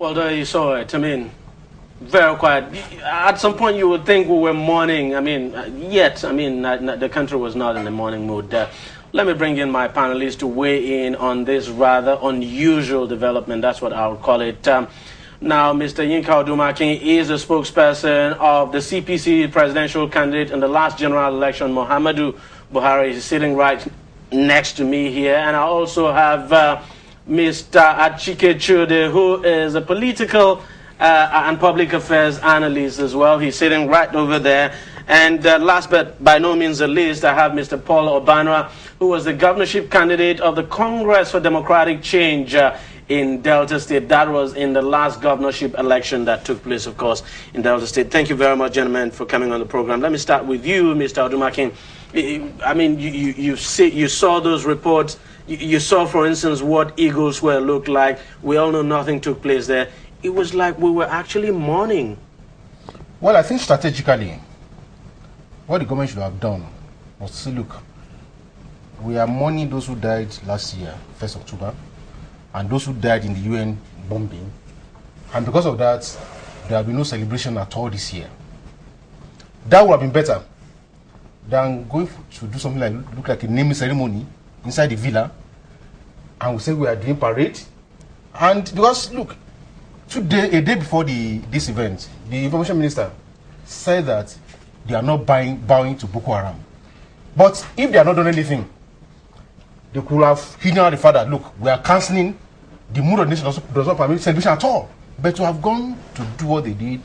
Well, there you saw it. I mean, very quiet. At some point, you would think we were mourning. I mean, the country was not in the mourning mood. Let me bring in my panelists to weigh in on this rather unusual development. That's what I'll call it. Now, Mr. Yinka Odumakin is a spokesperson of the CPC presidential candidate in the last general election, Muhammadu Buhari. Is sitting right next to me here. And I also have Mr. Achike Chude, who is a political and public affairs analyst as well. He's sitting right over there. And last but by no means the least, I have Mr. Paul Obanwa, who was the governorship candidate of the Congress for Democratic Change in Delta State. That was in the last governorship election that took place, of course, in Delta State. Thank you very much, gentlemen, for coming on the program. Let me start with you, Mr. Odumakin. I mean, you saw those reports. You saw, for instance, what Eagle Square looked like. We all know nothing took place there. It was like we were actually mourning. Well, I think strategically, what the government should have done was to say, look, we are mourning those who died last year, 1st October, and those who died in the UN bombing. And because of that, there will be no celebration at all this year. That would have been better than going to do something like look like a naming ceremony inside the villa, and we say we are doing parade. And because look, a day before this event, the information minister said that they are not bowing to Boko Haram. But if they are not doing anything, they could have hidden out the fact that look, we are cancelling. The mood of the nation does not permit celebration at all. But to have gone to do what they did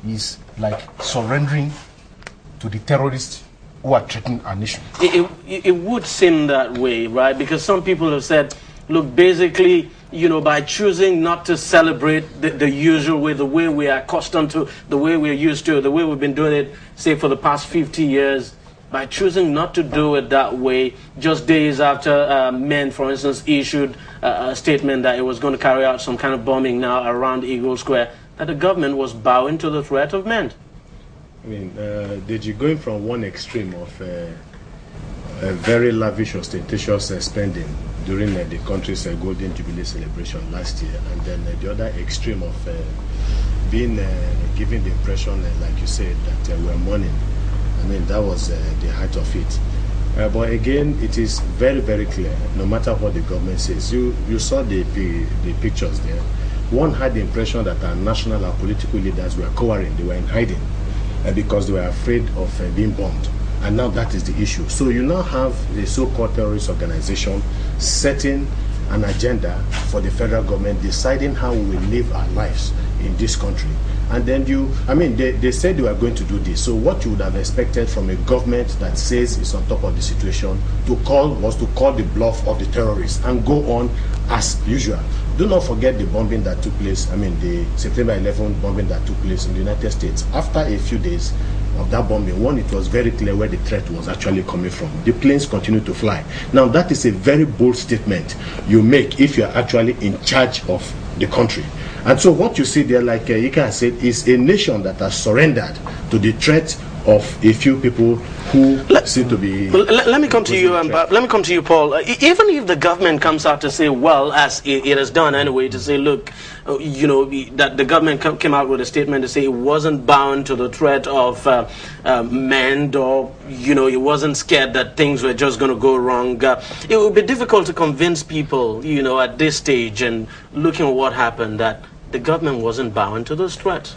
is like surrendering to the terrorists who are threatening our nation. It would seem that way, right? Because some people have said, look, basically, you know, by choosing not to celebrate the usual way, the way we are accustomed to, the way we're used to, the way we've been doing it, say, for the past 50 years, by choosing not to do it that way, just days after men, for instance, issued a statement that it was going to carry out some kind of bombing now around Eagle Square, that the government was bowing to the threat of men. I mean, did you going from one extreme of a very lavish, ostentatious spending during the country's Golden Jubilee celebration last year, and then the other extreme of being giving the impression, like you said, that we're mourning. I mean, that was the height of it. But again, it is very, very clear, no matter what the government says. You saw the pictures there. One had the impression that our national, our political leaders were cowering, they were in hiding because they were afraid of being bombed. And now that is the issue. So you now have the so-called terrorist organization setting an agenda for the federal government, deciding how we will live our lives in this country. And then they said they were going to do this. So what you would have expected from a government that says it's on top of the situation was to call the bluff of the terrorists and go on as usual. Do not forget the bombing that took place, the September 11 bombing that took place in the United States. After a few days of that bombing, it was very clear where the threat was actually coming from. The planes continued to fly. Now, that is a very bold statement you make if you are actually in charge of the country. And so what you see there, like Ika said, is a nation that has surrendered to the threat of a few people who seem to be... Let me come to you, let me come to you, Paul. Even if the government comes out to say, well, as it has done anyway, to say, look, that the government came out with a statement to say it wasn't bound to the threat of men, or, it wasn't scared that things were just going to go wrong. It would be difficult to convince people, at this stage and looking at what happened, that the government wasn't bound to those threats.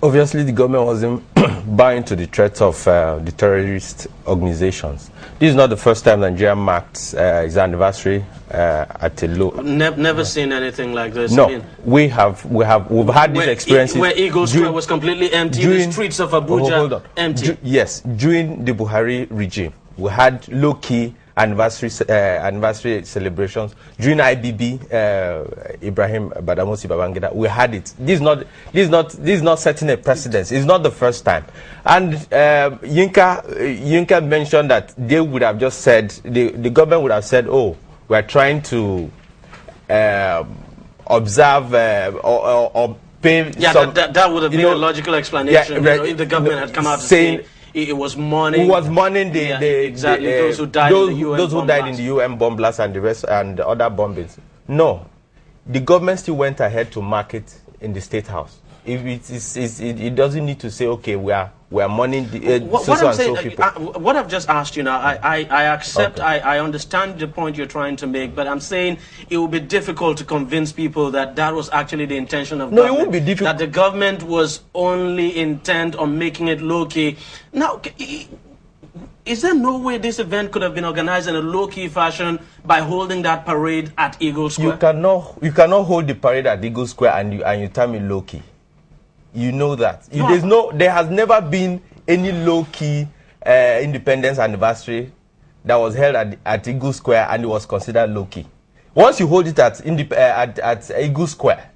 Obviously, the government wasn't buying to the threats of the terrorist organizations. This is not the first time Nigeria marked its anniversary at a low. Never seen anything like this. No, we've had these experiences where Eagle Square was completely empty. The streets of Abuja empty. Yes, during the Buhari regime, we had low-key anniversary celebrations during IBB. Ibrahim Badamosi Babangida, we had it. This is not setting a precedence. It's not the first time. And Yinka mentioned that they would have just said, the government would have said, oh, we're trying to observe or pay. Yeah, that would have been a logical explanation. Yeah, if the government had come out to say it was mourning. Who was mourning those who died in the UN in the UN bomb blast and the rest and the other bombings. No, the government still went ahead to market in the State House. If it doesn't need to say, okay, we are money what I'm saying, what I've just asked you now, I accept, okay. I understand the point you're trying to make, but I'm saying it will be difficult to convince people that that was actually the intention of government. No, it won't be difficult. That the government was only intent on making it low-key. Now, is there no way this event could have been organized in a low-key fashion by holding that parade at Eagle Square? You cannot hold the parade at Eagle Square and you tell me low-key. You know that. There has never been any low-key independence anniversary that was held at Eagle Square and it was considered low-key. Once you hold it at Eagle Square,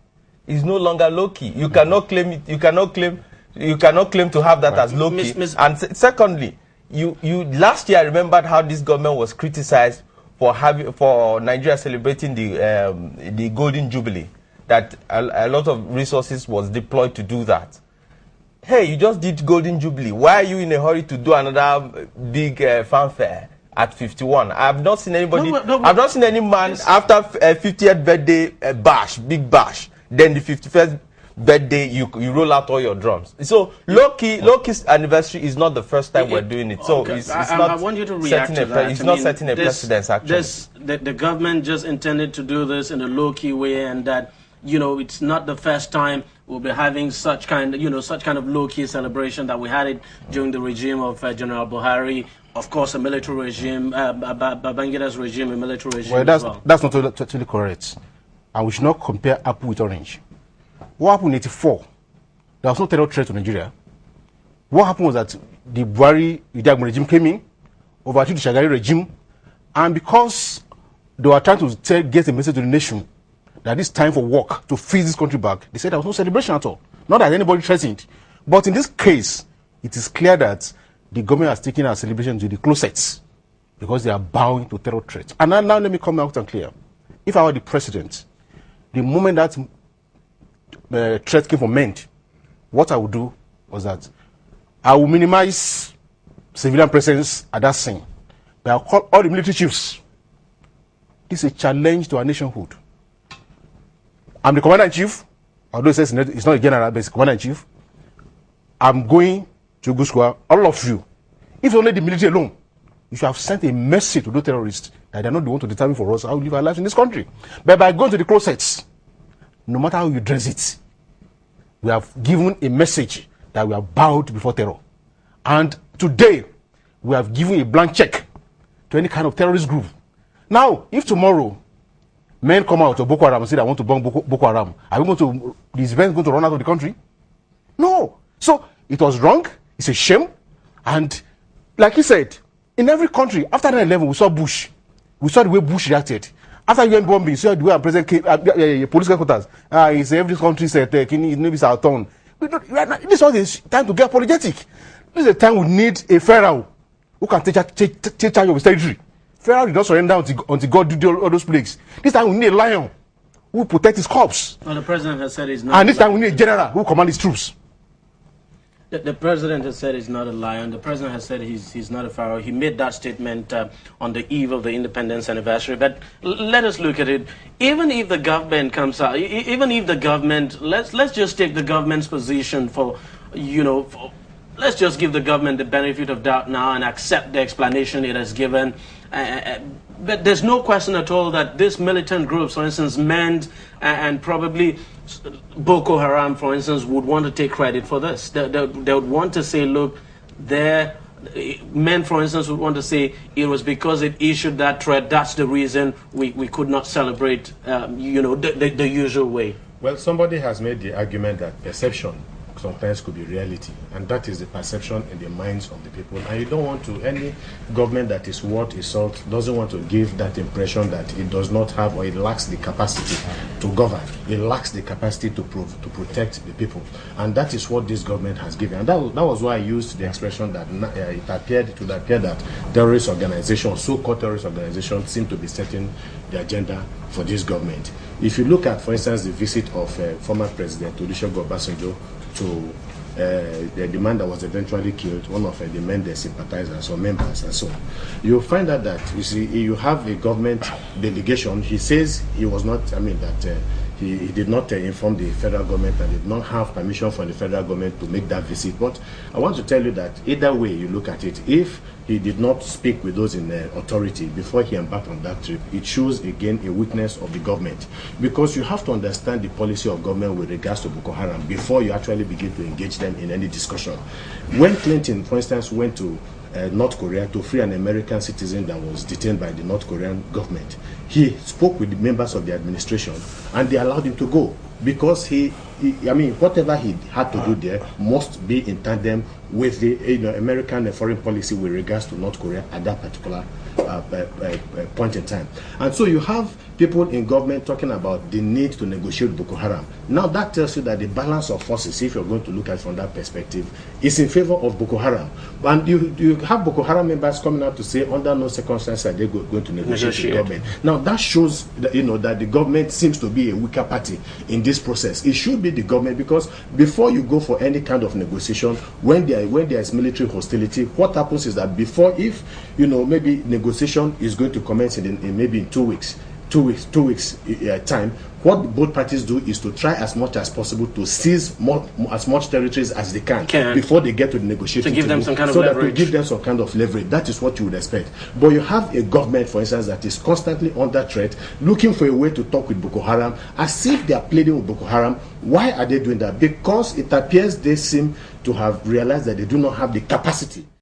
it's no longer low-key. You cannot claim it. You cannot claim to have that as low-key. And secondly, you last year I remembered how this government was criticized for Nigeria celebrating the Golden Jubilee. That a lot of resources was deployed to do that. Hey, you just did Golden Jubilee. Why are you in a hurry to do another big fanfare at 51? I have not seen anybody. I've not seen any man after 50th birthday big bash. Then the 51st birthday, you roll out all your drums. So low-key anniversary is not the first time we're doing it. So it's not. I want you to react to that. It's not setting a precedence. Actually, the government just intended to do this in a low-key way, and that. It's not the first time we'll be having such kind of low-key celebration that we had it during the regime of General Buhari. Of course, a military regime, Babangida's regime, a military regime. Well, that's not totally correct. And we should not compare apple with orange. What happened in '84? There was no terror threat to Nigeria. What happened was that the Buhari regime came in, overthrew the Shagari regime, and because they were trying to get a message to the nation that it's time for work to freeze this country back, they said there was no celebration at all. Not that anybody threatened. But in this case, it is clear that the government has taken our celebration to the closets because they are bowing to terror threats. And now let me come out and clear. If I were the president, the moment that threat came from MEND, what I would do was that I will minimize civilian presence at that scene. But I'll call all the military chiefs. This is a challenge to our nationhood. I'm the commander-in-chief, although it says it's not a general, but it's commander-in-chief. I'm going to Eagle Square, all of you. If only the military alone, you should have sent a message to those terrorists that they're not the one to determine for us how we live our lives in this country. But by going to the closets, no matter how you dress it, we have given a message that we are bowed before terror. And today, we have given a blank check to any kind of terrorist group. Now, if tomorrow, men come out of Boko Haram and say, I want to bomb Boko Haram, are we going to, these men going to run out of the country? No. So, it was wrong. It's a shame. And, like he said, in every country, after 9/11, we saw Bush. We saw the way Bush reacted. After UN bombing, we saw the way our president came, police headquarters. He said, every country said, his name is our turn. This is time to get apologetic. This is a time we need a pharaoh who can take charge of his territory. Pharaoh did not surrender until God did all those plagues. This time we need a lion who will protect his corpse. Well, the president has said he's not. And this time we need a general who will command his troops. The president has said he's not a lion. The president has said he's not a pharaoh. He made that statement on the eve of the independence anniversary. But let us look at it. Even if the government comes out, even if the government, let's just take the government's position let's just give the government the benefit of doubt now and accept the explanation it has given. But there's no question at all that these militant groups, for instance, MEND and probably Boko Haram, for instance, would want to take credit for this. They would want to say, look, MEND, for instance, would want to say it was because it issued that threat. That's the reason we could not celebrate, the usual way. Well, somebody has made the argument that perception sometimes could be reality, and that is the perception in the minds of the people. And you don't want to, any government that is worth its salt doesn't want to give that impression that it does not have, or it lacks the capacity to govern. It lacks the capacity to protect the people, and that is what this government has given. And that was why I used the expression that it appeared that terrorist organizations, so-called terrorist organizations, seem to be setting the agenda for this government. If you look at, for instance, the visit of former President Olusegun Obasanjo to the man that was eventually killed, one of the MEND sympathizers or members and so on, you'll find that you see, you have a government delegation. He says he was not, that he did not inform the federal government and did not have permission from the federal government to make that visit. But I want to tell you that either way you look at it, if he did not speak with those in authority before he embarked on that trip, it shows again a weakness of the government, because you have to understand the policy of government with regards to Boko Haram before you actually begin to engage them in any discussion. When Clinton, for instance, went to North Korea to free an American citizen that was detained by the North Korean government, he spoke with the members of the administration and they allowed him to go, because I mean, whatever he had to do there must be in tandem with the American foreign policy with regards to North Korea at that particular point in time. And so you have people in government talking about the need to negotiate Boko Haram. Now that tells you that the balance of forces, if you're going to look at it from that perspective, is in favor of Boko Haram. And you have Boko Haram members coming out to say under no circumstances are they going to negotiate with government. Now that shows that, that the government seems to be a weaker party in this process. It should be the government, because before you go for any kind of negotiation, when there is military hostility, what happens is that before, if maybe negotiation is going to commence in maybe in 2 weeks, time, what both parties do is to try as much as possible to seize as much territories as they can before they get to the negotiating to give them some kind of so leverage. that to give them some kind of leverage. That is what you would expect. But you have a government, for instance, that is constantly under threat, looking for a way to talk with Boko Haram, as if they are pleading with Boko Haram. Why are they doing that? Because it appears they seem to have realized that they do not have the capacity